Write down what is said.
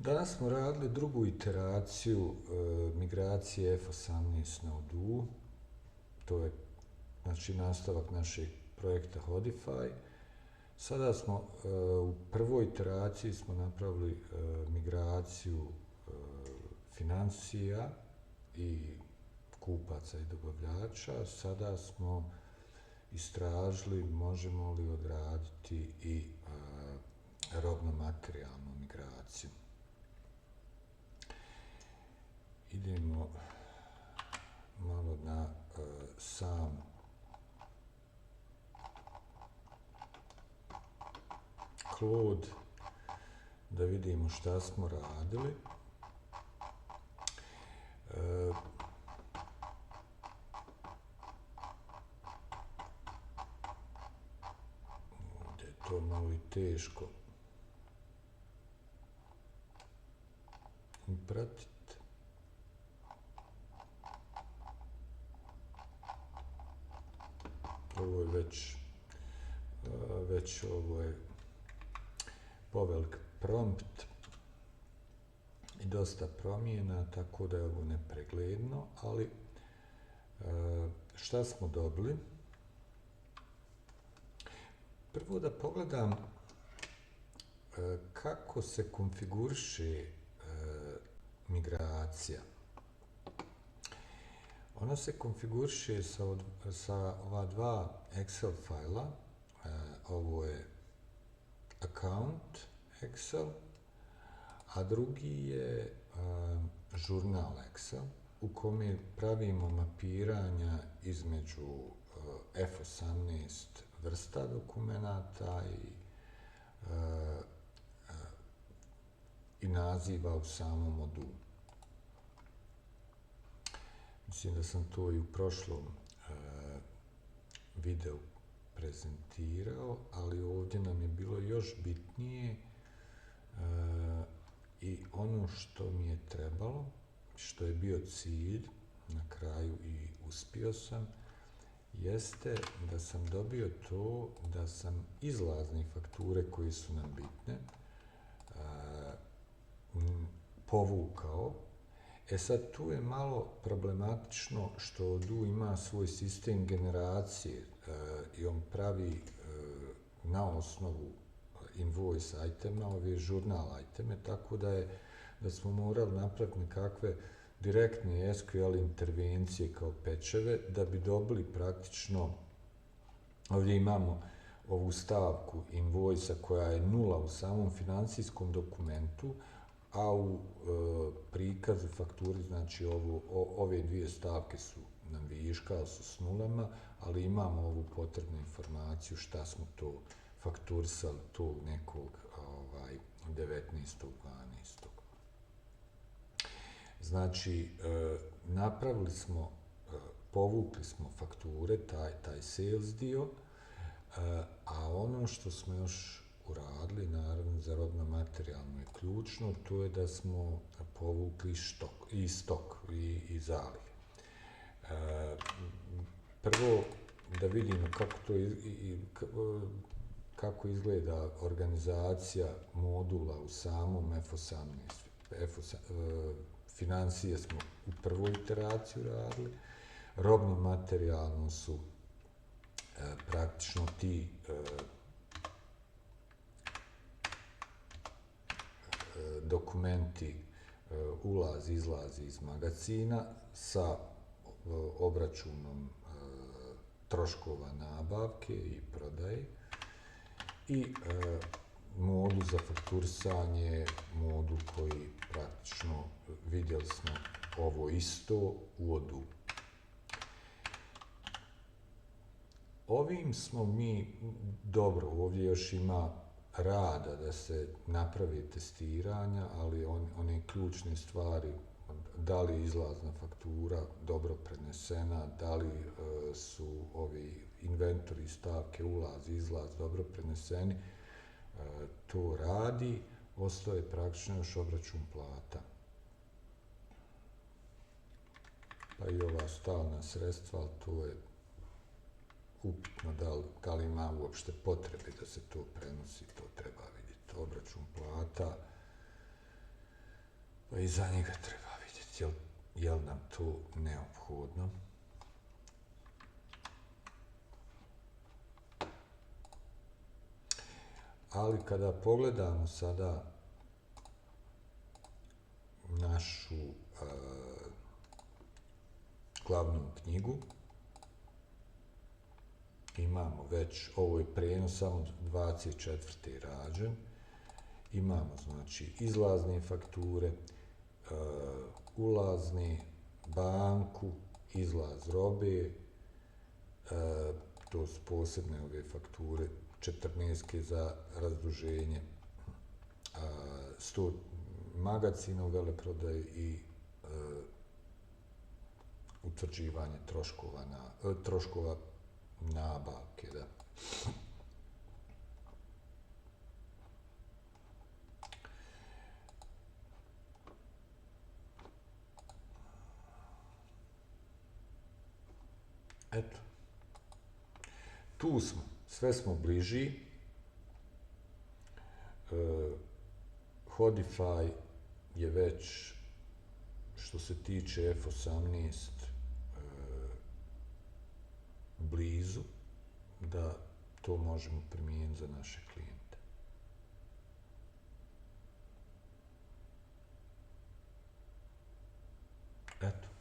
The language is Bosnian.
Danas smo radili drugu iteraciju migracije F18 na Odoo. To je znači nastavak našeg projekta Hodify. Sada smo u prvoj iteraciji smo napravili migraciju financija i kupaca i dobavljača. Sada smo istražili možemo li odraditi i robno-materijalnu migraciju. Idemo malo na sam kod da vidimo šta smo radili. Ovdje je to malo i teško pratiti. Ovo je već ovo je povelik prompt i dosta promjena, tako da je ovo nepregledno, ali šta smo dobili? Prvo da pogledam kako se konfiguriše migracija. Ona se konfiguriše sa ova dva Excel fajla. Ovo je account Excel, a drugi je žurnal Excel u kome pravimo mapiranja između F18 vrsta dokumenata i naziva u samom Odoo. Mislim da sam to i u prošlom videu prezentirao, ali ovdje nam je bilo još bitnije i ono što mi je trebalo, što je bio cilj, na kraju i uspio sam, jeste da sam dobio to da sam izlazne fakture koje su nam bitne povukao. Sad tu je malo problematično što Odoo ima svoj sistem generacije i on pravi na osnovu invoice itema, ove žurnal iteme, tako da smo morali napraviti nekakve direktne SQL intervencije kao pečeve da bi dobili praktično, ovdje imamo ovu stavku invoice koja je nula u samom financijskom dokumentu, a u prikazu fakturi, znači ove dvije stavke su nam viška, ali su s nulama, ali imamo ovu potrebnu informaciju šta smo to fakturisali tog nekog 19.12. Znači, napravili smo, povukli smo fakture, taj sales dio, a ono što smo još uradili, naravno za robno-materijalno je ključno, to je da smo povukli stok i zalihe. Prvo da vidimo kako izgleda organizacija modula u samom F18. Financije smo u prvoj iteraciji radili, robno-materijalno su praktično ti dokumenti izlazi iz magazina sa obračunom troškova nabavke i prodaje i modul za fakturisanje, modul koji praktično vidjeli smo ovo isto u Odoo. Ovim smo mi, dobro, ovdje još ima rada da se napravi testiranja, ali one ključne stvari, da li je izlazna faktura dobro prenesena, da li su ovi inventori stavke ulaz i izlaz dobro preneseni, to radi, ostaje praktično još obračun plata. Pa i ova stalna sredstva, ali to je upitno da li ima uopšte potrebe da se to prenosi, to treba vidjeti. Obračun plata, I za njega treba vidjeti je li nam to neophodno. Ali kada pogledamo sada našu glavnu knjigu, imamo već, ovo je prenos samo 24. rađen, imamo znači izlazne fakture, ulazne, banku, izlaz robe, to su posebne ove fakture, 14 za razduženje, 100 magacina u veleprodaji i utvrđivanje troškova nabavke. Da. Eto, tu smo, sve smo bliži. Hodify je već, što se tiče F18, blizu da to možemo primijeniti za naše klijente. Eto.